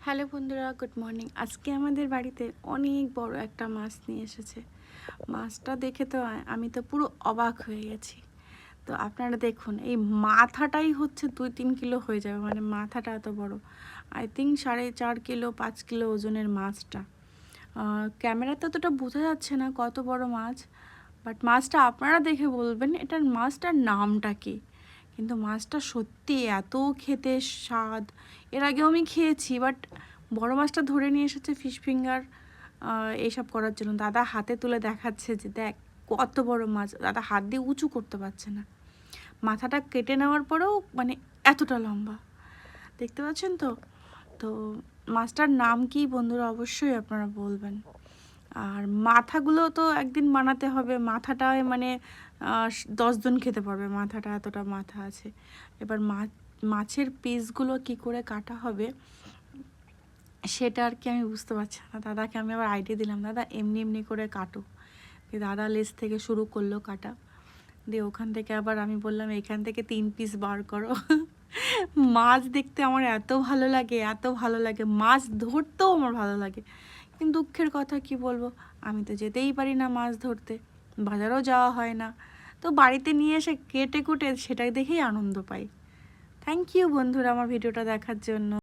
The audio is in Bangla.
হ্যালো বন্ধুরা, গুড মর্নিং। আজকে আমাদের বাড়িতে অনেক বড় একটা মাছ নিয়ে এসেছে। মাছটা দেখে তো আমি তো পুরো অবাক হয়ে গেছি। তো আপনারা দেখুন, এই মাথাটাই হচ্ছে 2-3 কিলো হয়ে যাবে, মানে মাথাটা এত বড়। আই থিঙ্ক 4.5 কিলো 5 কিলো ওজনের মাছটা। ক্যামেরাতে অতটা বোঝা যাচ্ছে না কত বড় মাছ, বাট মাছটা আপনারা দেখে বলবেন এটার মাছটার নামটা কী। কিন্তু মাছটা সত্যি এত খেতে স্বাদ। এর আগেও আমি খেয়েছি, বাট বড় মাছটা ধরে নিয়ে এসেছে ফিশ ফিঙ্গার এইসব করার জন্য। দাদা হাতে তুলে দেখাচ্ছে যে দেখ কত বড় মাছ। দাদা হাত দিয়ে উঁচু করতে পারছে না, মাথাটা কেটে নেওয়ার পরেও মানে এতটা লম্বা, দেখতে পাচ্ছেন তো। তো মাছটার নাম কি বন্ধুরা অবশ্যই আপনারা বলবেন। আর মাথাগুলো তো একদিন বানাতে হবে। মাথাটায় মানে 10 জন খেতে পারবে, মাথাটা এতটা মাথা আছে। এবার মাছের পিসগুলো কি করে কাটা হবে সেটা আর কি আমি বুঝতে পারছি না। দাদাকে আমি আবার আইডিয়া দিলাম, দাদা এমনি এমনি করে কাটো। দাদা লেজ থেকে শুরু করলো কাটা, দিয়ে ওখান থেকে আবার আমি বললাম এখান থেকে 3 পিস বার করো। মাছ দেখতে আমার এত ভালো লাগে, এত ভালো লাগে, মাছ ধরতেও আমার ভালো লাগে। কিন্তু দুঃখের কথা কি বলবো, আমি তো যেতেই পারি না মাছ ধরতে, বাজারেও যাওয়া হয় না। তো বাড়িতে নিয়ে এসে কেটে কুটে সেটা দেখেই আনন্দ পাই। থ্যাংক ইউ বন্ধুরা আমার ভিডিওটা দেখার জন্য।